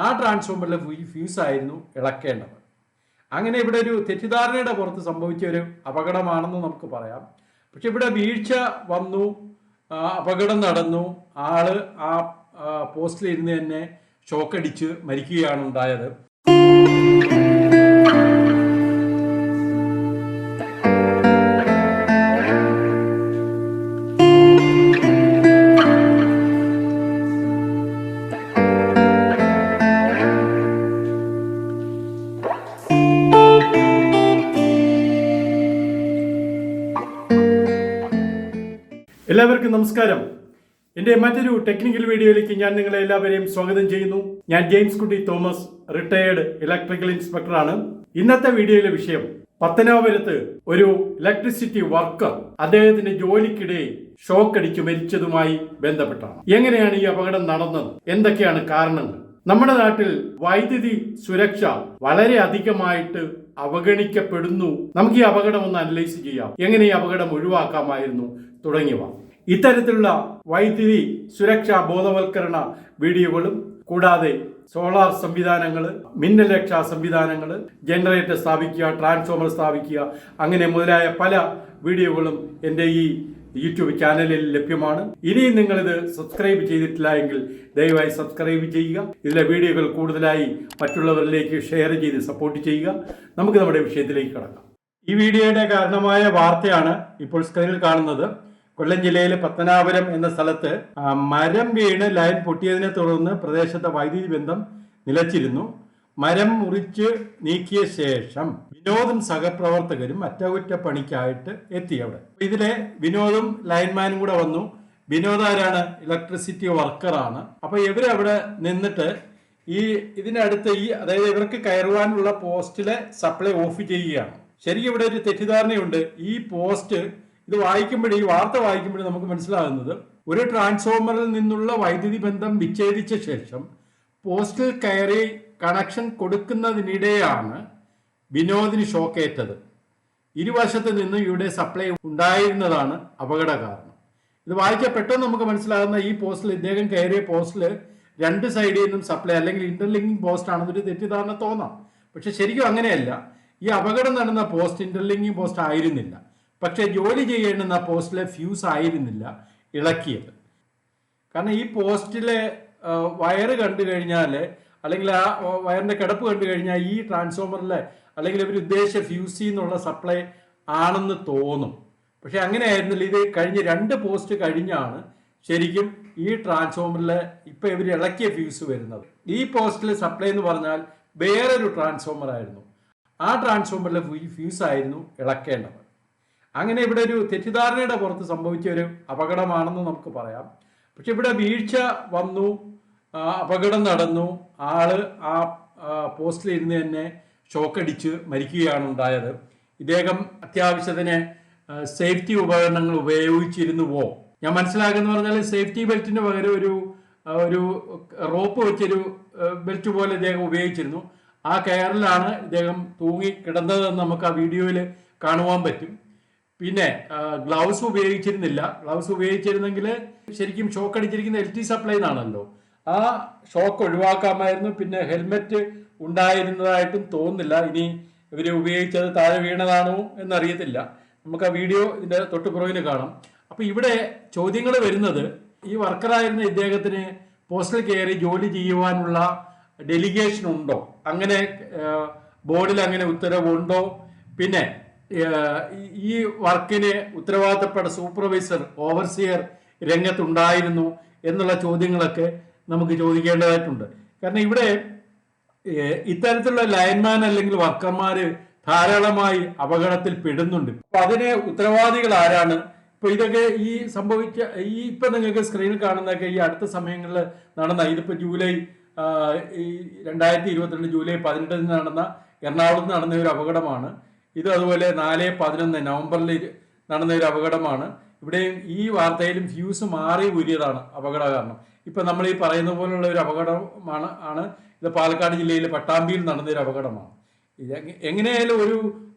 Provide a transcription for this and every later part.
ആ ട്രാൻസ്ഫോമറിലെ ഫ്യൂസ് ആയിരുന്നു ഇളക്കേണ്ടത്. അങ്ങനെ ഇവിടെ ഒരു തെറ്റിദ്ധാരണയുടെ പുറത്ത് സംഭവിച്ച ഒരു അപകടമാണെന്ന് നമുക്ക് പറയാം. പക്ഷെ ഇവിടെ വീഴ്ച വന്നു, അപകടം നടന്നു, ആള് ആ പോസ്റ്റിലിരുന്ന് തന്നെ ഷോക്കടിച്ച് മരിക്കുകയാണ് ഉണ്ടായത്. എല്ലാവർക്കും നമസ്കാരം. എൻ്റെ മറ്റൊരു ടെക്നിക്കൽ വീഡിയോയിലേക്ക് ഞാൻ നിങ്ങളെ എല്ലാവരെയും സ്വാഗതം ചെയ്യുന്നു. ഞാൻ ജെയിംസ് കുട്ടി തോമസ്, റിട്ടയേർഡ് ഇലക്ട്രിക്കൽ ഇൻസ്പെക്ടറാണ്. ഇന്നത്തെ വീഡിയോയിലെ വിഷയം പത്തനാപുരത്ത് ഒരു ഇലക്ട്രിസിറ്റി വർക്കർ അദ്ദേഹത്തിന്റെ ജോലിക്കിടെ ഷോക്ക് അടിച്ച് മരിച്ചതുമായി ബന്ധപ്പെട്ടാണ്. എങ്ങനെയാണ് ഈ അപകടം നടന്നത്, എന്തൊക്കെയാണ് കാരണങ്ങൾ? നമ്മുടെ നാട്ടിൽ വൈദ്യുതി സുരക്ഷ വളരെ അധികമായിട്ട് അവഗണിക്കപ്പെടുന്നു. നമുക്ക് ഈ അപകടം ഒന്ന് അനലൈസ് ചെയ്യാം, എങ്ങനെ ഈ അപകടം ഒഴിവാക്കാമായിരുന്നു തുടങ്ങിയവ. ഇത്തരത്തിലുള്ള വൈദ്യുതി സുരക്ഷാ ബോധവൽക്കരണ വീഡിയോകളും കൂടാതെ സോളാർ സംവിധാനങ്ങൾ, മിന്നൽ രക്ഷാ സംവിധാനങ്ങൾ, ജനറേറ്റർ സ്ഥാപിക്കുക, ട്രാൻസ്ഫോമർ സ്ഥാപിക്കുക, അങ്ങനെ മുതലായ പല വീഡിയോകളും എൻ്റെ ഈ യൂട്യൂബ് ചാനലിൽ ലഭ്യമാണ്. ഇനിയും നിങ്ങളിത് സബ്സ്ക്രൈബ് ചെയ്തിട്ടില്ല എങ്കിൽ ദയവായി സബ്സ്ക്രൈബ് ചെയ്യുക. ഇതിലെ വീഡിയോകൾ കൂടുതലായി മറ്റുള്ളവരിലേക്ക് ഷെയർ ചെയ്ത് സപ്പോർട്ട് ചെയ്യുക. നമുക്ക് നമ്മുടെ വിഷയത്തിലേക്ക് കടക്കാം. ഈ വീഡിയോയുടെ കാരണമായ വാർത്തയാണ് ഇപ്പോൾ സ്ക്രീനിൽ കാണുന്നത്. കൊല്ലം ജില്ലയിലെ പത്തനാപുരം എന്ന സ്ഥലത്ത് മരം വീണ് ലൈൻ പൊട്ടിയതിനെ തുടർന്ന് പ്രദേശത്തെ വൈദ്യുതി ബന്ധം നിലച്ചിരുന്നു. മരം മുറിച്ച് നീക്കിയ ശേഷം വിനോദും സഹപ്രവർത്തകരും അറ്റകുറ്റപ്പണിക്കായിട്ട് എത്തി. അവിടെ ഇതിലെ വിനോദും ലൈൻമാനും കൂടെ വന്നു. വിനോദ് ആരാണ്? ഇലക്ട്രിസിറ്റി വർക്കറാണ്. അപ്പൊ ഇവരവിടെ നിന്നിട്ട് ഇതിനടുത്ത് അതായത് ഇവർക്ക് കയറുവാനുള്ള പോസ്റ്റിലെ സപ്ലൈ ഓഫ് ചെയ്യുകയാണ്. ശരിക്കും ഇവിടെ ഒരു തെറ്റിദ്ധാരണയുണ്ട്. ഈ പോസ്റ്റ് ഇത് വായിക്കുമ്പോഴേ, ഈ വാർത്ത വായിക്കുമ്പോഴേ നമുക്ക് മനസ്സിലാകുന്നത് ഒരു ട്രാൻസ്ഫോമറിൽ നിന്നുള്ള വൈദ്യുതി ബന്ധം വിച്ഛേദിച്ച ശേഷം പോസ്റ്റിൽ കയറി കണക്ഷൻ കൊടുക്കുന്നതിനിടെയാണ് വിനോദിന് ഷോക്കേറ്റത്. ഇരുവശത്ത് നിന്ന് ഇവിടെ സപ്ലൈ ഉണ്ടായിരുന്നതാണ് അപകട കാരണം. ഇത് വായിച്ചാൽ പെട്ടെന്ന് നമുക്ക് മനസ്സിലാകുന്ന ഈ പോസ്റ്റിൽ, ഇദ്ദേഹം കയറിയ പോസ്റ്റിൽ രണ്ട് സൈഡിൽ നിന്നും സപ്ലൈ അല്ലെങ്കിൽ ഇന്റർലിങ്കിങ് പോസ്റ്റ് ആണെന്നൊരു തെറ്റിദ്ധാരണ തോന്നാം. പക്ഷെ ശരിക്കും അങ്ങനെയല്ല. ഈ അപകടം നടന്ന പോസ്റ്റ് ഇന്റർലിങ്കിങ് പോസ്റ്റ് ആയിരുന്നില്ല. പക്ഷെ ജോലി ചെയ്യേണ്ടുന്ന പോസ്റ്റിലെ ഫ്യൂസ് ആയിരുന്നില്ല ഇളക്കിയത്. കാരണം ഈ പോസ്റ്റിലെ വയറ് കണ്ടു കഴിഞ്ഞാൽ, അല്ലെങ്കിൽ ആ വയറിന്റെ കിടപ്പ് കണ്ടു കഴിഞ്ഞാൽ ഈ ട്രാൻസ്ഫോമറിലെ അല്ലെങ്കിൽ ഇവർ ഉദ്ദേശിച്ച ഫ്യൂസിൽ നിന്നുള്ള സപ്ലൈ ആണെന്ന് തോന്നും. പക്ഷെ അങ്ങനെ ആയിരുന്നില്ല. ഇത് കഴിഞ്ഞ് 2 പോസ്റ്റ് കഴിഞ്ഞാണ് ശരിക്കും ഈ ട്രാൻസ്ഫോമറിലെ ഇപ്പൊ ഇവർ ഇളക്കിയ ഫ്യൂസ് വരുന്നത്. ഈ പോസ്റ്റിലെ സപ്ലൈ എന്ന് പറഞ്ഞാൽ വേറൊരു ട്രാൻസ്ഫോമർ ആയിരുന്നു. ആ ട്രാൻസ്ഫോമറിലെ ഫ്യൂസ് ആയിരുന്നു ഇളക്കേണ്ടത്. അങ്ങനെ ഇവിടെ ഒരു തെറ്റിദ്ധാരണയുടെ പുറത്ത് സംഭവിച്ച ഒരു അപകടമാണെന്ന് നമുക്ക് പറയാം. പക്ഷെ ഇവിടെ വീഴ്ച വന്നു, അപകടം നടന്നു, ആള് ആ പോസ്റ്റിലിരുന്ന് തന്നെ ഷോക്കടിച്ച് മരിക്കുകയാണ് ഉണ്ടായത്. ഇദ്ദേഹം അത്യാവശ്യത്തിന് സേഫ്റ്റി ഉപകരണങ്ങൾ ഉപയോഗിച്ചിരുന്നുവോ? ഞാൻ മനസ്സിലാക്കുന്ന പറഞ്ഞാൽ സേഫ്റ്റി ബെൽറ്റിന് പകരം ഒരു റോപ്പ് വെച്ചൊരു ബെൽറ്റ് പോലെ ഇദ്ദേഹം ഉപയോഗിച്ചിരുന്നു. ആ കയറിലാണ് ഇദ്ദേഹം തൂങ്ങി കിടന്നതെന്ന് നമുക്ക് ആ വീഡിയോയിൽ കാണുവാൻ പറ്റും. പിന്നെ ഗ്ലൗസ് ഉപയോഗിച്ചിരുന്നില്ല. ഗ്ലൗസ് ഉപയോഗിച്ചിരുന്നെങ്കിൽ ശരിക്കും ഷോക്ക് അടിച്ചിരിക്കുന്ന LT സപ്ലൈ എന്നാണല്ലോ, ആ ഷോക്ക് ഒഴിവാക്കാമായിരുന്നു. പിന്നെ ഹെൽമെറ്റ് ഉണ്ടായിരുന്നതായിട്ടും തോന്നുന്നില്ല. ഇനി ഇവർ ഉപയോഗിച്ചത് താഴെ വീണതാണോ എന്നറിയത്തില്ല. നമുക്ക് ആ വീഡിയോ ഇതിന്റെ തൊട്ടുപുറകിന് കാണാം. അപ്പൊ ഇവിടെ ചോദ്യങ്ങൾ വരുന്നത്, ഈ വർക്കറായിരുന്ന ഇദ്ദേഹത്തിന് പോസ്റ്റിൽ കയറി ജോലി ചെയ്യുവാനുള്ള ഡെലിഗേഷൻ ഉണ്ടോ? അങ്ങനെ ബോർഡിൽ അങ്ങനെ ഉത്തരവുണ്ടോ? പിന്നെ ഈ വർക്കിന് ഉത്തരവാദിത്തപ്പെട്ട സൂപ്പർവൈസർ, ഓവർസിയർ രംഗത്തുണ്ടായിരുന്നു എന്നുള്ള ചോദ്യങ്ങളൊക്കെ നമുക്ക് ചോദിക്കേണ്ടതായിട്ടുണ്ട്. കാരണം ഇവിടെ ഇത്തരത്തിലുള്ള ലൈൻമാൻ അല്ലെങ്കിൽ വർക്കർമാര് ധാരാളമായി അപകടത്തിൽ പെടുന്നുണ്ട്. അപ്പൊ അതിന് ഉത്തരവാദികൾ ആരാണ്? ഇപ്പൊ ഇതൊക്കെ ഇപ്പൊ നിങ്ങൾക്ക് സ്ക്രീനിൽ കാണുന്നതൊക്കെ ഈ അടുത്ത സമയങ്ങളിൽ നടന്ന, ഇതിപ്പോ ജൂലൈ 2022 ജൂലൈ 18 നടന്ന എറണാകുളത്ത് നടന്ന ഒരു അപകടമാണ്. ഇത് അതുപോലെ 4/11 നവംബറിൽ നടന്ന ഒരു അപകടമാണ്. ഇവിടെയും ഈ വാർത്തയിലും ഫ്യൂസ് മാറി ഊരിയതാണ് അപകട കാരണം. ഇപ്പൊ നമ്മൾ ഈ പറയുന്ന പോലുള്ള ഒരു അപകടമാണ് ഇത്. പാലക്കാട് ജില്ലയിലെ പട്ടാമ്പിയിൽ നടന്നൊരു അപകടമാണ്. എങ്ങനെയായാലും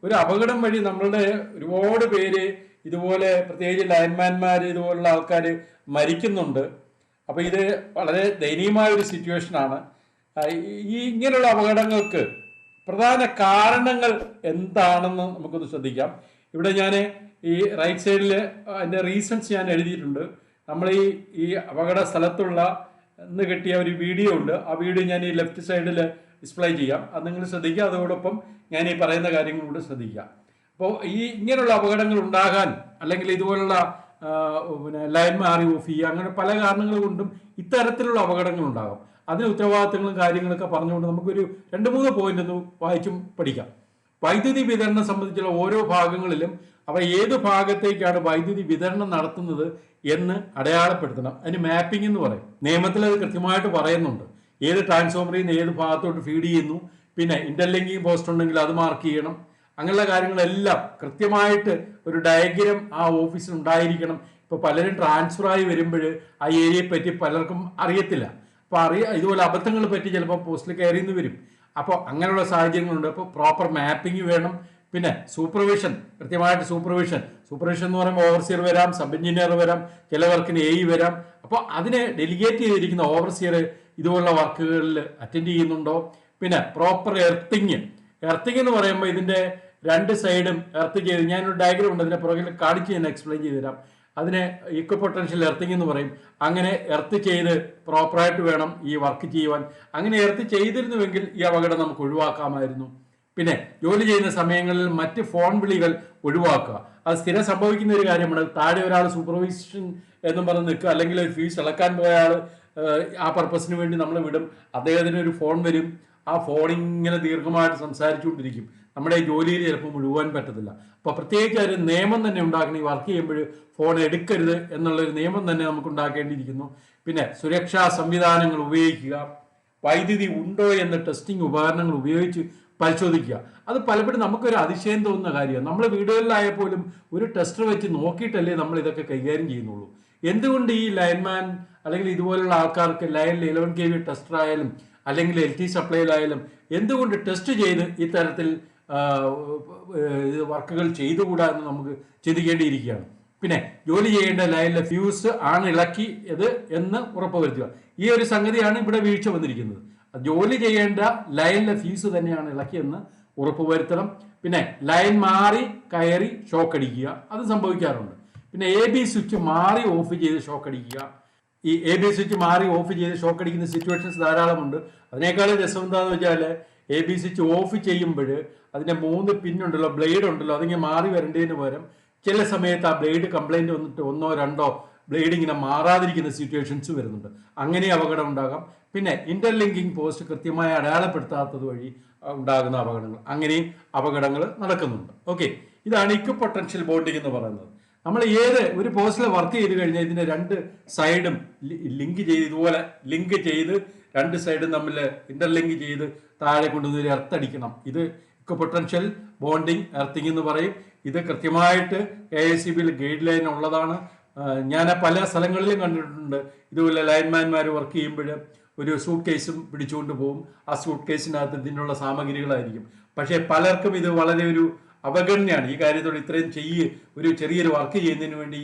ഒരു അപകടം വഴി നമ്മളുടെ ഒരുപാട് പേര് ഇതുപോലെ, പ്രത്യേകിച്ച് ലൈൻമാൻമാർ, ഇതുപോലുള്ള ആൾക്കാർ മരിക്കുന്നുണ്ട്. അപ്പൊ ഇത് വളരെ ദയനീയമായ ഒരു സിറ്റുവേഷനാണ്. ഈ ഇങ്ങനെയുള്ള അപകടങ്ങൾക്ക് പ്രധാന കാരണങ്ങൾ എന്താണെന്ന് നമുക്കൊന്ന് ശ്രദ്ധിക്കാം. ഇവിടെ ഞാൻ ഈ റൈറ്റ് സൈഡിൽ അതിൻ്റെ റീസൺസ് ഞാൻ എഴുതിയിട്ടുണ്ട്. നമ്മൾ ഈ അപകട സ്ഥലത്തുള്ള ഇന്ന് കിട്ടിയ ഒരു വീഡിയോ ഉണ്ട്. ആ വീഡിയോ ഞാൻ ഈ ലെഫ്റ്റ് സൈഡിൽ ഡിസ്പ്ലേ ചെയ്യാം. അത് നിങ്ങൾ ശ്രദ്ധിക്കുക. അതോടൊപ്പം ഞാൻ ഈ പറയുന്ന കാര്യങ്ങളൂടെ ശ്രദ്ധിക്കുക. അപ്പോൾ ഇങ്ങനെയുള്ള അപകടങ്ങൾ ഉണ്ടാകാൻ അല്ലെങ്കിൽ ഇതുപോലുള്ള ലൈൻ മാറി ഓഫ് ചെയ്യുക, അങ്ങനെ പല കാരണങ്ങൾ കൊണ്ടും ഇത്തരത്തിലുള്ള അപകടങ്ങൾ ഉണ്ടാകും. അതിന് ഉത്തരവാദിത്തങ്ങളും കാര്യങ്ങളൊക്കെ പറഞ്ഞുകൊണ്ട് നമുക്കൊരു 2-3 പോയിന്റ് ഒന്ന് വായിച്ചും പഠിക്കാം. വൈദ്യുതി വിതരണം സംബന്ധിച്ചുള്ള ഓരോ ഭാഗങ്ങളിലും അവ ഏത് ഭാഗത്തേക്കാണ് വൈദ്യുതി വിതരണം നടത്തുന്നത് എന്ന് അടയാളപ്പെടുത്തണം. അതിന് മാപ്പിംഗ് എന്ന് പറയും. നിയമത്തിൽ അത് കൃത്യമായിട്ട് പറയുന്നുണ്ട്. ഏത് ട്രാൻസ്ഫോമറിൽ നിന്ന് ഏത് ഭാഗത്തോട്ട് ഫീഡ് ചെയ്യുന്നു, പിന്നെ ഇന്റർലിങ്കിങ് പോസ്റ്റ് ഉണ്ടെങ്കിൽ അത് മാർക്ക് ചെയ്യണം. അങ്ങനെയുള്ള കാര്യങ്ങളെല്ലാം കൃത്യമായിട്ട് ഒരു ഡയഗ്രം ആ ഓഫീസിൽ ഉണ്ടായിരിക്കണം. ഇപ്പോൾ പലരും ട്രാൻസ്ഫർ ആയി വരുമ്പോൾ ആ ഏരിയയെ പറ്റി പലർക്കും അറിയത്തില്ല. അപ്പോൾ ഇതുപോലെ അബദ്ധങ്ങൾ പറ്റി ചിലപ്പോൾ പോസ്റ്റിൽ കയറിയെന്ന് വരും. അപ്പോൾ അങ്ങനെയുള്ള സാഹചര്യങ്ങളുണ്ട്. അപ്പോൾ പ്രോപ്പർ മാപ്പിംഗ് വേണം. പിന്നെ സൂപ്പർവിഷൻ, കൃത്യമായിട്ട് സൂപ്പർവിഷൻ എന്ന് പറയുമ്പോൾ ഓവർസിയർ വരാം, സബ് എഞ്ചിനീയർ വരാം, ചില വർക്കിന് എ വരാം. അപ്പോൾ അതിനെ ഡെലിഗേറ്റ് ചെയ്തിരിക്കുന്ന ഓവർസിയർ ഇതുപോലുള്ള വർക്കുകളിൽ അറ്റൻഡ് ചെയ്യുന്നുണ്ടോ? പിന്നെ പ്രോപ്പർ എർത്തിങ് എന്ന് പറയുമ്പോൾ ഇതിൻ്റെ 2 സൈഡും എർത്ത് ചെയ്ത്, ഞാനൊരു ഡയഗ്രം ഉണ്ട് അതിൻ്റെ പുറകിൽ കാണിച്ച് ഞാൻ എക്സ്പ്ലെയിൻ ചെയ്ത് തരാം. അതിനെ ഈക്വൽ പൊട്ടൻഷ്യൽ എർത്തിങ് എന്ന് പറയും. അങ്ങനെ എർത്ത് ചെയ്ത് പ്രോപ്പറായിട്ട് വേണം ഈ വർക്ക് ചെയ്യുവാൻ. അങ്ങനെ എർത്ത് ചെയ്തിരുന്നുവെങ്കിൽ ഈ അപകടം നമുക്ക് ഒഴിവാക്കാമായിരുന്നു. പിന്നെ ജോലി ചെയ്യുന്ന സമയങ്ങളിൽ മറ്റ് ഫോൺ വിളികൾ ഒഴിവാക്കുക. അത് സ്ഥിരം സംഭവിക്കുന്ന ഒരു കാര്യമാണ്. താഴെ ഒരാൾ സൂപ്പർവൈഷൻ എന്നും പറഞ്ഞ് നിൽക്കുക, അല്ലെങ്കിൽ ഒരു ഫീസ് ഇളക്കാൻ പോയ ആൾ ആ പർപ്പസിന് വേണ്ടി നമ്മൾ വിടും. അദ്ദേഹത്തിന് ഒരു ഫോൺ വരും. ആ ഫോൺ ഇങ്ങനെ ദീർഘമായിട്ട് സംസാരിച്ചുകൊണ്ടിരിക്കും. നമ്മുടെ ജോലിയിൽ ചിലപ്പോൾ മുഴുവാൻ പറ്റത്തില്ല. അപ്പോൾ പ്രത്യേകിച്ച് ഒരു നിയമം തന്നെ ഉണ്ടാക്കണം. ഈ വർക്ക് ചെയ്യുമ്പോൾ ഫോൺ എടുക്കരുത് എന്നുള്ളൊരു നിയമം തന്നെ നമുക്ക് ഉണ്ടാക്കേണ്ടിയിരിക്കുന്നു. പിന്നെ സുരക്ഷാ സംവിധാനങ്ങൾ ഉപയോഗിക്കുക. വൈദ്യുതി ഉണ്ടോ എന്ന് ടെസ്റ്റിംഗ് ഉപകരണങ്ങൾ ഉപയോഗിച്ച് പരിശോധിക്കുക. അത് പലപ്പോഴും നമുക്കൊരു അതിശയം തോന്നുന്ന കാര്യമാണ്. നമ്മൾ വീടുകളിലായപ്പോലും ഒരു ടെസ്റ്റർ വെച്ച് നോക്കിയിട്ടല്ലേ നമ്മൾ ഇതൊക്കെ കൈകാര്യം ചെയ്യുന്നുള്ളൂ. എന്തുകൊണ്ട് ഈ ലൈൻമാൻ അല്ലെങ്കിൽ ഇതുപോലുള്ള ആൾക്കാർക്ക് ലൈനിൽ 11 kV ടെസ്റ്റർ ആയാലും അല്ലെങ്കിൽ LT സപ്ലൈയിലായാലും എന്തുകൊണ്ട് ടെസ്റ്റ് ചെയ്ത് ഇത്തരത്തിൽ വർക്കുകൾ ചെയ്തുകൂടാ എന്ന് നമുക്ക് ചിന്തിക്കേണ്ടിയിരിക്കുകയാണ്. പിന്നെ ജോലി ചെയ്യേണ്ട ലൈനിലെ ഫ്യൂസ് ആണ് ഇളക്കിയത് എന്ന് ഉറപ്പുവരുത്തുക. ഈ ഒരു സംഗതിയാണ് ഇവിടെ വീഴ്ച വന്നിരിക്കുന്നത്. ജോലി ചെയ്യേണ്ട ലൈനിലെ ഫ്യൂസ് തന്നെയാണ് ഇളക്കിയെന്ന് ഉറപ്പുവരുത്തണം. പിന്നെ ലൈൻ മാറി കയറി ഷോക്ക് അടിക്കുക, അത് സംഭവിക്കാറുണ്ട്. പിന്നെ AB സ്വിച്ച് മാറി ഓഫ് ചെയ്ത് ഷോക്ക് അടിക്കുക. ഈ AB സ്വിച്ച് മാറി ഓഫ് ചെയ്ത് ഷോക്ക് അടിക്കുന്ന സിറ്റുവേഷൻസ് ധാരാളമുണ്ട്. അതിനേക്കാളും രസം എന്താണെന്ന് വെച്ചാൽ AB സ്വിച്ച് ഓഫ് ചെയ്യുമ്പോൾ അതിൻ്റെ 3 പിന്നുണ്ടല്ലോ, ബ്ലേഡ് ഉണ്ടല്ലോ, അതിങ്ങനെ മാറി വരേണ്ടതിന് പകരം ചില സമയത്ത് ആ ബ്ലേഡ് കംപ്ലൈൻറ്റ് വന്നിട്ട് 1-2 ബ്ലേഡ് ഇങ്ങനെ മാറാതിരിക്കുന്ന സിറ്റുവേഷൻസ് വരുന്നുണ്ട്. അങ്ങനെ അപകടം ഉണ്ടാകാം. പിന്നെ ഇന്റർലിങ്കിങ് പോസ്റ്റ് കൃത്യമായി അടയാളപ്പെടുത്താത്തത് വഴി ഉണ്ടാകുന്ന അപകടങ്ങൾ, അങ്ങനെയും അപകടങ്ങൾ നടക്കുന്നുണ്ട്. ഓക്കെ, ഇതാണ് ഇക്വൽ പൊട്ടൻഷ്യൽ ബോണ്ടിങ് എന്ന് പറയുന്നത്. നമ്മൾ ഒരു പോസ്റ്റിൽ വർക്ക് ചെയ്ത് കഴിഞ്ഞാൽ ഇതിന്റെ 2 സൈഡും ഇതുപോലെ ലിങ്ക് ചെയ്ത് 2 സൈഡും തമ്മിൽ ഇന്റർലിങ്ക് ചെയ്ത് താഴെ കൊണ്ടുവന്ന് എർത്തടിക്കണം. ഇത് ഇക്വൽ പൊട്ടൻഷ്യൽ ബോണ്ടിങ് എർത്തിങ് എന്ന് പറയും. ഇത് കൃത്യമായിട്ട് KSEB ഗൈഡ് ലൈൻ ഉള്ളതാണ്. ഞാൻ പല സ്ഥലങ്ങളിലും കണ്ടിട്ടുണ്ട്. ഇതുപോലെ ലൈൻമാൻമാർ വർക്ക് ചെയ്യുമ്പോൾ ഒരു സൂട്ട് കേസും പിടിച്ചുകൊണ്ട് പോകും. ആ സൂട്ട് കേസിനകത്ത് ഇതിനുള്ള സാമഗ്രികളായിരിക്കും. പക്ഷേ പലർക്കും ഇത് വളരെ ഒരു അവഗണനയാണ്. ഈ കാര്യത്തോട് ഇത്രയും ഒരു ചെറിയൊരു വർക്ക് ചെയ്യുന്നതിന് വേണ്ടി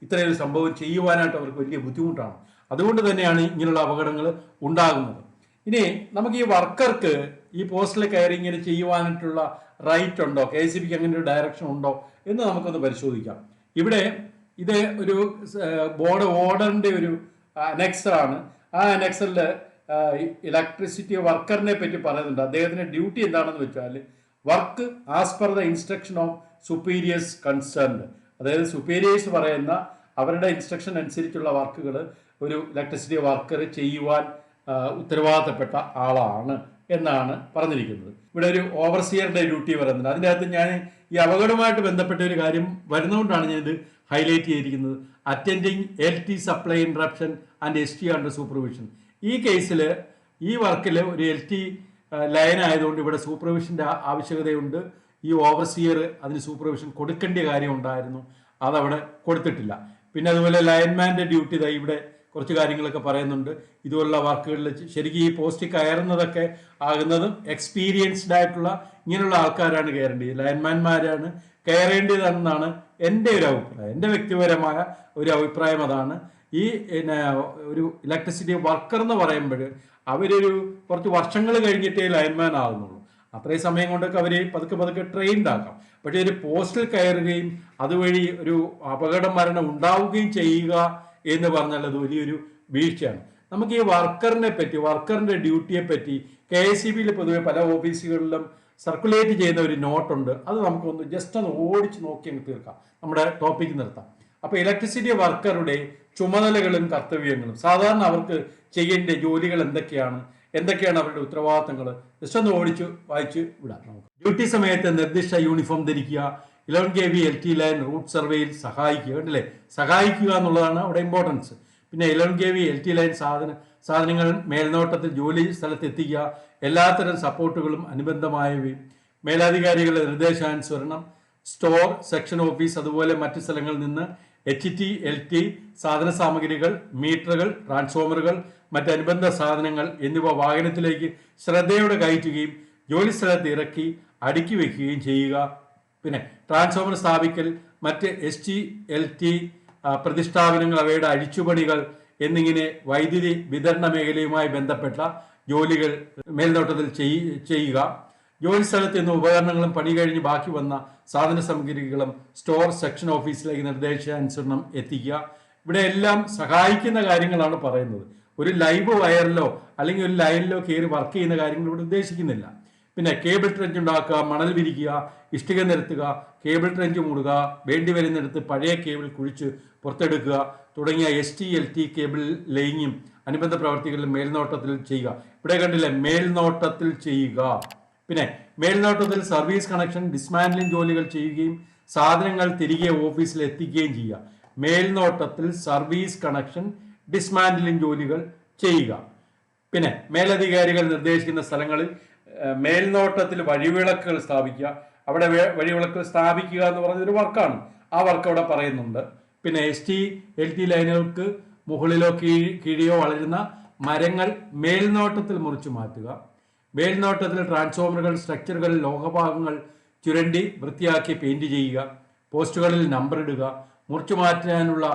ഇത്രയൊരു സംഭവം ചെയ്യുവാനായിട്ട് അവർക്ക് വലിയ ബുദ്ധിമുട്ടാണ്. അതുകൊണ്ട് തന്നെയാണ് ഇങ്ങനെയുള്ള അപകടങ്ങൾ ഉണ്ടാകുന്നത്. ഇനി നമുക്ക് ഈ വർക്കർക്ക് ഈ പോസ്റ്റിൽ കയറി ഇങ്ങനെ ചെയ്യുവാനായിട്ടുള്ള റൈറ്റ് ഉണ്ടോ, KSEBക്ക് അങ്ങനെ ഒരു ഡയറക്ഷൻ ഉണ്ടോ എന്ന് നമുക്കൊന്ന് പരിശോധിക്കാം. ഇവിടെ ഇത് ഒരു ബോർഡ് ഓർഡറിന്റെ ഒരു അനക്സറാണ്. ആ അനക്സറിൽ ഇലക്ട്രിസിറ്റി വർക്കറിനെ പറ്റി പറയുന്നുണ്ട്. അദ്ദേഹത്തിന്റെ ഡ്യൂട്ടി എന്താണെന്ന് വെച്ചാൽ work as per the instruction of superiors concerned. അതായത് സുപ്പീരിയേഴ്സ് പറയുന്ന അവരുടെ ഇൻസ്ട്രക്ഷൻ അനുസരിച്ചുള്ള വർക്കുകൾ ഒരു ഇലക്ട്രിസിറ്റി വർക്കർ ചെയ്യുവാൻ ഉത്തരവാദിത്തപ്പെട്ട ആളാണ് എന്നാണ് പറഞ്ഞിരിക്കുന്നത്. ഇവിടെ ഒരു ഓവർസിയറുടെ ഡ്യൂട്ടി പറയുന്നുണ്ട്. അതിൻ്റെ അകത്ത് ഞാൻ ഈ അപകടവുമായിട്ട് ബന്ധപ്പെട്ട ഒരു കാര്യം വരുന്നതുകൊണ്ടാണ് ഞാൻ ഇത് ഹൈലൈറ്റ് ചെയ്തിരിക്കുന്നത്. Attending LT supply interruption and ST under supervision. ഈ കേസിൽ ഈ വർക്കിൽ ഒരു LT ലൈൻ ആയതുകൊണ്ട് ഇവിടെ സൂപ്പർവിഷൻ്റെ ആവശ്യകതയുണ്ട്. ഈ ഓവർസിയർ അതിന് സൂപ്പർവിഷൻ കൊടുക്കേണ്ട കാര്യം ഉണ്ടായിരുന്നു, അതവിടെ കൊടുത്തിട്ടില്ല. പിന്നെ അതുപോലെ ലൈൻമാൻ്റെ ഡ്യൂട്ടി ഇവിടെ കുറച്ച് കാര്യങ്ങളൊക്കെ പറയുന്നുണ്ട്. ഇതുപോലുള്ള വർക്കുകളിൽ ശരിക്കും ഈ പോസ്റ്റ് കയറുന്നതൊക്കെ ആകുന്നതും എക്സ്പീരിയൻസ്ഡ് ആയിട്ടുള്ള ഇങ്ങനെയുള്ള ആൾക്കാരാണ് കയറേണ്ടത്, ലൈൻമാൻമാരാണ് കയറേണ്ടതെന്നാണ് എൻ്റെ ഒരു അഭിപ്രായം. എൻ്റെ വ്യക്തിപരമായ ഒരു അഭിപ്രായം അതാണ്. ഈ ഒരു ഇലക്ട്രിസിറ്റി വർക്കർ എന്ന് പറയുമ്പോൾ അവരൊരു കുറച്ച് വർഷങ്ങൾ കഴിഞ്ഞിട്ടേ ലൈൻമാൻ ആകുന്നുള്ളൂ. അത്രയും സമയം കൊണ്ടൊക്കെ അവർ പതുക്കെ പതുക്കെ ട്രെയിൻഡ് ആക്കാം. പക്ഷേ ഒരു പോസ്റ്റിൽ കയറുകയും അതുവഴി ഒരു അപകട മരണം ഉണ്ടാവുകയും ചെയ്യുക എന്ന് പറഞ്ഞാൽ അത് വലിയൊരു വീഴ്ചയാണ്. നമുക്ക് ഈ വർക്കറിനെ പറ്റി, വർക്കറിന്റെ ഡ്യൂട്ടിയെ പറ്റി KSEBയിൽ പൊതുവെ പല ഓഫീസുകളിലും സർക്കുലേറ്റ് ചെയ്യുന്ന ഒരു നോട്ടുണ്ട്. അത് നമുക്കൊന്ന് ജസ്റ്റ് ഒന്ന് ഓടിച്ച് നോക്കി അങ്ങ് തീർക്കാം, നമ്മുടെ ടോപ്പിക്ക് നിർത്താം. അപ്പോൾ ഇലക്ട്രിസിറ്റി വർക്കറുടെ ചുമതലകളും കർത്തവ്യങ്ങളും, സാധാരണ അവർക്ക് ചെയ്യേണ്ട ജോലികൾ എന്തൊക്കെയാണ് അവരുടെ ഉത്തരവാദിത്തങ്ങൾ, ജസ്റ്റ് ഒന്ന് ഓടിച്ച് വായിച്ച് വിടാം നമുക്ക്. ഡ്യൂട്ടി സമയത്ത് നിർദ്ദിഷ്ട യൂണിഫോം ധരിക്കുക, 11 kV LT ലൈൻ റൂട്ട് സർവേയിൽ സഹായിക്കുക. കണ്ടില്ലേ, സഹായിക്കുക എന്നുള്ളതാണ് അവിടെ ഇമ്പോർട്ടൻസ്. പിന്നെ 11 kV LT ലൈൻ സാധനങ്ങൾ മേൽനോട്ടത്തിൽ ജോലി സ്ഥലത്ത് എത്തിക്കുക, എല്ലാത്തരം സപ്പോർട്ടുകളും അനുബന്ധമായവയും മേലധികാരികളുടെ നിർദ്ദേശാനുസരണം സ്റ്റോർ, സെക്ഷൻ ഓഫീസ് അതുപോലെ മറ്റ് സ്ഥലങ്ങളിൽ നിന്ന് HT LT സാധന സാമഗ്രികൾ, മീറ്ററുകൾ, ട്രാൻസ്ഫോമറുകൾ, മറ്റനുബന്ധ സാധനങ്ങൾ എന്നിവ വാഹനത്തിലേക്ക് ശ്രദ്ധയോടെ കയറ്റുകയും ജോലി സ്ഥലത്ത് ഇറക്കി അടുക്കി വയ്ക്കുകയും ചെയ്യുക. പിന്നെ ട്രാൻസ്ഫോമർ സ്ഥാപിക്കൽ, മറ്റ് ST LT പ്രതിഷ്ഠാപനങ്ങൾ, അവയുടെ അഴിച്ചുപണികൾ എന്നിങ്ങനെ വൈദ്യുതി വിതരണ മേഖലയുമായി ബന്ധപ്പെട്ട ജോലികൾ മേൽനോട്ടത്തിൽ ചെയ്യുക. ജോലി സ്ഥലത്ത് നിന്ന് ഉപകരണങ്ങളും പണി കഴിഞ്ഞ് ബാക്കി വന്ന സാധന സാമഗ്രികളും സ്റ്റോർ, സെക്ഷൻ ഓഫീസിലേക്ക് നിർദ്ദേശാനുസരണം എത്തിക്കുക. ഇവിടെ എല്ലാം സഹായിക്കുന്ന കാര്യങ്ങളാണ് പറയുന്നത്. ഒരു ലൈവ് വയറിലോ അല്ലെങ്കിൽ ഒരു ലൈനിലോ കയറി വർക്ക് ചെയ്യുന്ന കാര്യങ്ങൾ ഇവിടെ ഉദ്ദേശിക്കുന്നില്ല. പിന്നെ കേബിൾ ട്രെഞ്ച് ഉണ്ടാക്കുക, മണൽ വിരിക്കുക, ഇഷ്ടിക നിരത്തുക, കേബിൾ ട്രെഞ്ച് മൂടുക, വേണ്ടി വരുന്നിടത്ത് പഴയ കേബിൾ കുഴിച്ച് പുറത്തെടുക്കുക തുടങ്ങിയ ST LT കേബിൾ ലേയിങ്ങും അനുബന്ധ പ്രവർത്തികളിലും മേൽനോട്ടത്തിൽ ചെയ്യുക. ഇവിടെ കണ്ടില്ലേ, മേൽനോട്ടത്തിൽ ചെയ്യുക. പിന്നെ മേൽനോട്ടത്തിൽ സർവീസ് കണക്ഷൻ, ഡിസ്മാൻഡ്ലിംഗ് ജോലികൾ ചെയ്യുകയും സാധനങ്ങൾ തിരികെ ഓഫീസിൽ എത്തിക്കുകയും ചെയ്യുക. മേൽനോട്ടത്തിൽ സർവീസ് കണക്ഷൻ, ഡിസ്മാൻഡ്ലിംഗ് ജോലികൾ ചെയ്യുക. പിന്നെ മേലധികാരികൾ നിർദ്ദേശിക്കുന്ന സ്ഥലങ്ങളിൽ മേൽനോട്ടത്തിൽ വഴിവിളക്കുകൾ സ്ഥാപിക്കുക. അവിടെ വഴിവിളക്കുകൾ സ്ഥാപിക്കുക എന്ന് പറഞ്ഞൊരു വർക്കാണ്, ആ വർക്ക് അവിടെ പറയുന്നുണ്ട്. പിന്നെ ST LT ലൈനുകൾക്ക് മുകളിലോ കീഴിയോ വളരുന്ന മരങ്ങൾ മേൽനോട്ടത്തിൽ മുറിച്ചു മാറ്റുക. മേൽനോട്ടത്തിൽ ട്രാൻസ്ഫോമറുകൾ, സ്ട്രക്ചറുകൾ, ലോഹഭാഗങ്ങൾ ചുരണ്ടി വൃത്തിയാക്കി പെയിന്റ് ചെയ്യുക. പോസ്റ്റുകളിൽ നമ്പർ ഇടുക. മുറിച്ചു മാറ്റാനുള്ള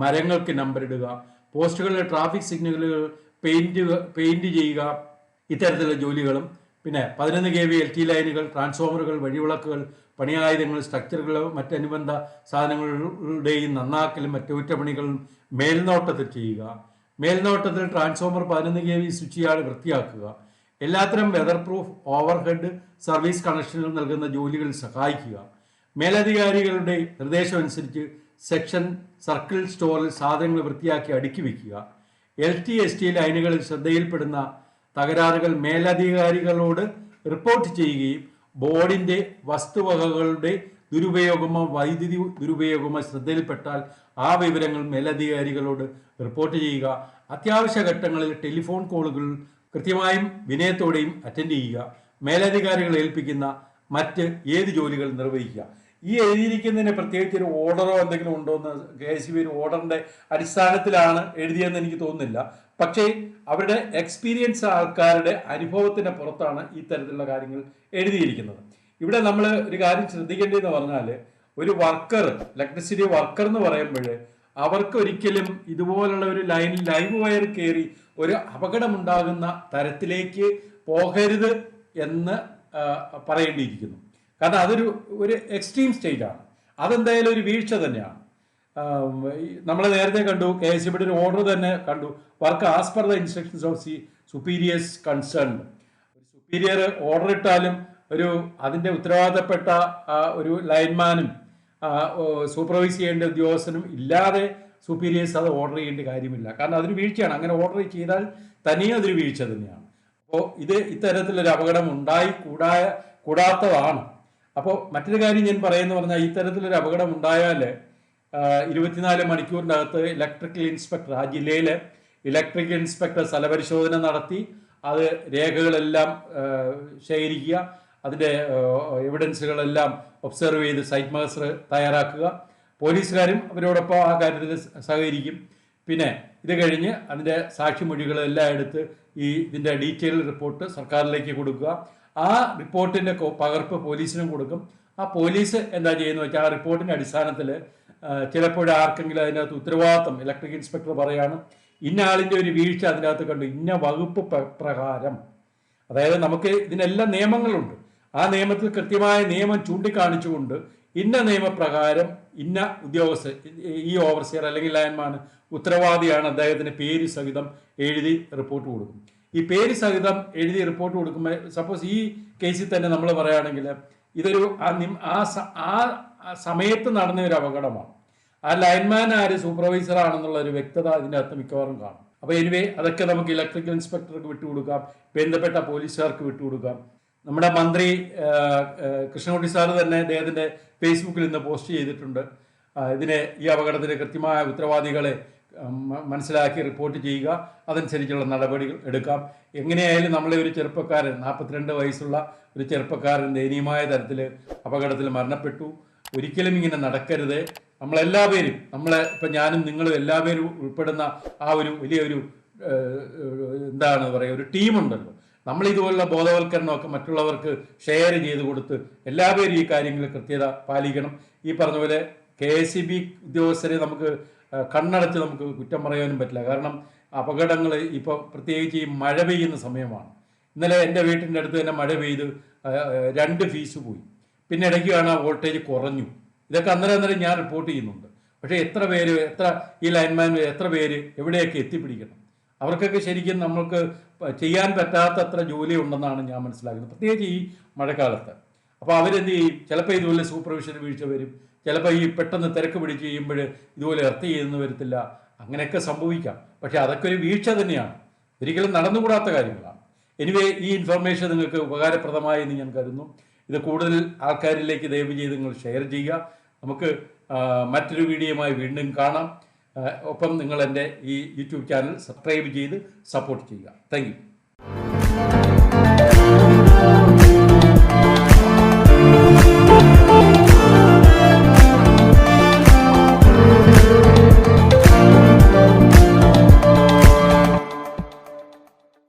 മരങ്ങൾക്ക് നമ്പർ ഇടുക. പോസ്റ്റുകളിലെ ട്രാഫിക് സിഗ്നലുകൾ പെയിന്റ് ചെയ്യുക. ഇത്തരത്തിലുള്ള ജോലികളും. പിന്നെ 11 kV LT ലൈനുകൾ, ട്രാൻസ്ഫോമറുകൾ, വഴിവിളക്കുകൾ, പണിയായുധങ്ങൾ, സ്ട്രക്ചറുകൾ, മറ്റനുബന്ധ സാധനങ്ങളുടെയും നന്നാക്കലും അറ്റകുറ്റപ്പണികളും മേൽനോട്ടത്തിൽ ചെയ്യുക. മേൽനോട്ടത്തിൽ ട്രാൻസ്ഫോമർ 11 kV സ്വിച്ച് യാർഡ് വൃത്തിയാക്കുക. എല്ലാത്തരം വെതർ പ്രൂഫ് ഓവർഹെഡ് സർവീസ് കണക്ഷനുകൾ നൽകുന്ന ജോലികളിൽ സഹായിക്കുക. മേലധികാരികളുടെ നിർദ്ദേശമനുസരിച്ച് സെക്ഷൻ, സർക്കിൾ സ്റ്റോറിൽ സാധനങ്ങൾ വൃത്തിയാക്കി അടുക്കി വയ്ക്കുക. LT ST ലൈനുകളിൽ ശ്രദ്ധയിൽപ്പെടുന്ന തകരാറുകൾ മേലധികാരികളോട് റിപ്പോർട്ട് ചെയ്യുകയും ബോർഡിന്റെ വസ്തുവകകളുടെ ദുരുപയോഗമോ വൈദ്യുതി ദുരുപയോഗമോ ശ്രദ്ധയിൽപ്പെട്ടാൽ ആ വിവരങ്ങൾ മേലധികാരികളോട് റിപ്പോർട്ട് ചെയ്യുക. അത്യാവശ്യ ഘട്ടങ്ങളിൽ ടെലിഫോൺ കോളുകൾ കൃത്യമായും വിനയത്തോടെയും അറ്റൻഡ് ചെയ്യുക. മേലധികാരികൾ ഏൽപ്പിക്കുന്ന മറ്റ് ഏത് ജോലികൾ നിർവഹിക്കുക. ഈ എഴുതിയിരിക്കുന്നതിന് പ്രത്യേകിച്ച് ഒരു ഓർഡറോ എന്തെങ്കിലും ഉണ്ടോ എന്ന് KSEB ഒരു ഓർഡറിന്റെ അടിസ്ഥാനത്തിലാണ് എഴുതിയെന്ന് എനിക്ക് തോന്നുന്നില്ല. പക്ഷേ അവരുടെ എക്സ്പീരിയൻസ് ആൾക്കാരുടെ അനുഭവത്തിന്റെ പുറത്താണ് ഈ തരത്തിലുള്ള കാര്യങ്ങൾ എഴുതിയിരിക്കുന്നത്. ഇവിടെ നമ്മൾ ഒരു കാര്യം ശ്രദ്ധിക്കേണ്ടതെന്ന് പറഞ്ഞാൽ, ഒരു വർക്കർ, ഇലക്ട്രിസിറ്റി വർക്കർ എന്ന് പറയുമ്പോൾ അവർക്ക് ഒരിക്കലും ഇതുപോലുള്ള ഒരു ലൈവ് വയർ കയറി ഒരു അപകടമുണ്ടാകുന്ന തരത്തിലേക്ക് പോകരുത് എന്ന് പറയേണ്ടിയിരിക്കുന്നു. കാരണം അതൊരു എക്സ്ട്രീം സ്റ്റേജാണ്. അതെന്തായാലും ഒരു വീഴ്ച തന്നെയാണ്. നമ്മൾ നേരത്തെ കണ്ടു, KSEB ഒരു ഓർഡർ തന്നെ കണ്ടു, work as per the instructions of superiors concerned. Superior order ഇട്ടാലും അതിൻ്റെ ഉത്തരവാദിത്തപ്പെട്ട ഒരു ലൈൻമാനും സൂപ്പർവൈസ് ചെയ്യേണ്ട ഉദ്യോഗസ്ഥനും ഇല്ലാതെ സുപ്പീരിയേഴ്സ് അത് ഓർഡർ ചെയ്യേണ്ട കാര്യമില്ല. കാരണം അതൊരു വീഴ്ചയാണ്. അങ്ങനെ ഓർഡർ ചെയ്താൽ തനിയെ അതൊരു വീഴ്ച തന്നെയാണ്. അപ്പോൾ ഇത്തരത്തിലൊരു അപകടം കൂടാത്തതാണ്. അപ്പോൾ മറ്റൊരു കാര്യം ഞാൻ പറയുന്നു പറഞ്ഞാൽ, ഇത്തരത്തിലൊരു അപകടം ഉണ്ടായാൽ 24 മണിക്കൂറിൻ്റെ അകത്ത് ഇലക്ട്രിക്കൽ ഇൻസ്പെക്ടർ, ആ ജില്ലയിലെ ഇലക്ട്രിക്കൽ ഇൻസ്പെക്ടർ സ്ഥലപരിശോധന നടത്തി അത് രേഖകളെല്ലാം ശേഖരിക്കുക, അതിൻ്റെ എവിഡൻസുകളെല്ലാം ഒബ്സർവ് ചെയ്ത് സൈറ്റ് മാസ്റ്റർ തയ്യാറാക്കുക. പോലീസുകാരും അവരോടൊപ്പം ആ കാര്യത്തിൽ സഹകരിക്കും. പിന്നെ ഇത് കഴിഞ്ഞ് അതിൻ്റെ സാക്ഷിമൊഴികളെല്ലാം എടുത്ത് ഇതിൻ്റെ ഡീറ്റെയിൽ റിപ്പോർട്ട് സർക്കാരിലേക്ക് കൊടുക്കുക. ആ റിപ്പോർട്ടിൻ്റെ പകർപ്പ് പോലീസിനും കൊടുക്കും. ആ പോലീസ് എന്താ ചെയ്യുന്നത് വെച്ചാൽ ആ റിപ്പോർട്ടിൻ്റെ അടിസ്ഥാനത്തിൽ ചിലപ്പോൾ ആർക്കെങ്കിലും അതിനകത്ത് ഉത്തരവാദിത്തം, ഇലക്ട്രിക് ഇൻസ്പെക്ടർ പറയാണ് ഇന്ന ആളിൻ്റെ ഒരു വീഴ്ച അതിനകത്ത് കണ്ടു, ഇന്ന വകുപ്പ് പ്രകാരം. അതായത് നമുക്ക് ഇതിനെല്ലാം നിയമങ്ങളുണ്ട്. ആ നിയമത്തിൽ കൃത്യമായ നിയമം ചൂണ്ടിക്കാണിച്ചുകൊണ്ട് ഇന്ന നിയമപ്രകാരം ഇന്ന ഉദ്യോഗസ്ഥർ, ഈ ഓവർസിയർ അല്ലെങ്കിൽ ലൈൻമാൻ ഉത്തരവാദിയാണ്, അദ്ദേഹത്തിന് പേര് സഹിതം എഴുതി റിപ്പോർട്ട് കൊടുക്കും. ഈ പേര് സഹിതം എഴുതി റിപ്പോർട്ട് കൊടുക്കുമ്പോൾ സപ്പോസ് ഈ കേസിൽ തന്നെ നമ്മൾ പറയുകയാണെങ്കിൽ ഇതൊരു ആ സമയത്ത് നടന്ന ഒരു അപകടമാണ്. ആ ലൈൻമാൻ ആര്, സൂപ്പർവൈസർ ആണെന്നുള്ള ഒരു വ്യക്തത ഇതിൻ്റെ അകത്ത് മിക്കവാറും കാണും. അപ്പോൾ എനിവേ അതൊക്കെ നമുക്ക് ഇലക്ട്രിക്കൽ ഇൻസ്പെക്ടർക്ക് വിട്ടുകൊടുക്കാം, ബന്ധപ്പെട്ട പോലീസുകാർക്ക് വിട്ടുകൊടുക്കാം. നമ്മുടെ മന്ത്രി കൃഷ്ണൻകുട്ടി സാറ് തന്നെ അദ്ദേഹത്തിൻ്റെ ഫേസ്ബുക്കിൽ ഇന്ന് പോസ്റ്റ് ചെയ്തിട്ടുണ്ട്. ഈ അപകടത്തിന് കൃത്യമായ ഉത്തരവാദികളെ മനസ്സിലാക്കി റിപ്പോർട്ട് ചെയ്യുക, അതനുസരിച്ചുള്ള നടപടികൾ എടുക്കാം. എങ്ങനെയായാലും നമ്മളെ ഒരു ചെറുപ്പക്കാരൻ, 42 വയസ്സുള്ള ഒരു ചെറുപ്പക്കാരൻ ദയനീയമായ തരത്തിൽ അപകടത്തിൽ മരണപ്പെട്ടു. ഒരിക്കലും ഇങ്ങനെ നടക്കരുത്. നമ്മളെല്ലാവരും, ഇപ്പം ഞാനും നിങ്ങളും എല്ലാവരും ഉൾപ്പെടുന്ന ആ ഒരു വലിയൊരു എന്താണ് പറയുക, ഒരു ടീമുണ്ടല്ലോ. നമ്മൾ ഇതുപോലുള്ള ബോധവൽക്കരണമൊക്കെ മറ്റുള്ളവർക്ക് ഷെയർ ചെയ്ത് കൊടുത്ത് എല്ലാവരും ഈ കാര്യങ്ങളിൽ കൃത്യത പാലിക്കണം. ഈ പറഞ്ഞ പോലെ KSEB ഉദ്യോഗസ്ഥരെ നമുക്ക് കണ്ണടച്ച് നമുക്ക് കുറ്റം പറയാനും പറ്റില്ല. കാരണം അപകടങ്ങൾ ഇപ്പോൾ പ്രത്യേകിച്ച് ഈ മഴ പെയ്യുന്ന സമയമാണ്. ഇന്നലെ എൻ്റെ വീട്ടിൻ്റെ അടുത്ത് തന്നെ മഴ പെയ്ത് 2 ഫീസ് പോയി. പിന്നെ ഇടയ്ക്ക് കാണാൻ വോൾട്ടേജ് കുറഞ്ഞു. ഇതൊക്കെ അന്നേരം ഞാൻ റിപ്പോർട്ട് ചെയ്യുന്നുണ്ട്. പക്ഷേ ഈ ലൈൻമാൻ എത്ര പേര് എവിടെയൊക്കെ എത്തിപ്പിടിക്കണം? അവർക്കൊക്കെ ശരിക്കും നമ്മൾക്ക് ചെയ്യാൻ പറ്റാത്തത്ര ജോലി ഉണ്ടെന്നാണ് ഞാൻ മനസ്സിലാക്കുന്നത്, പ്രത്യേകിച്ച് ഈ മഴക്കാലത്ത്. അപ്പോൾ അവരെന്ത് ചെയ്യും? ചിലപ്പോൾ ഇതുപോലെ സൂപ്പർവിഷൻ വീഴ്ച വരും, ചിലപ്പോൾ ഈ പെട്ടെന്ന് തിരക്ക് പിടിച്ച് ചെയ്യുമ്പോൾ ഇതുപോലെ എർത്ത് ചെയ്യുന്നു വരത്തില്ല. അങ്ങനെയൊക്കെ സംഭവിക്കാം. പക്ഷെ അതൊക്കെ ഒരു വീഴ്ച തന്നെയാണ്, ഒരിക്കലും നടന്നുകൂടാത്ത കാര്യങ്ങളാണ്. എനിവേ ഈ ഇൻഫർമേഷൻ നിങ്ങൾക്ക് ഉപകാരപ്രദമായി എന്ന് ഞാൻ കരുതുന്നു. ഇത് കൂടുതൽ ആൾക്കാരിലേക്ക് ദയവ് ചെയ്ത് നിങ്ങൾ ഷെയർ ചെയ്യുക. നമുക്ക് മറ്റൊരു വീഡിയോയുമായി വീണ്ടും കാണാം. ഒപ്പം നിങ്ങൾ എൻ്റെ ഈ യൂട്യൂബ് ചാനൽ സബ്സ്ക്രൈബ് ചെയ്ത് സപ്പോർട്ട് ചെയ്യുക. Thank you.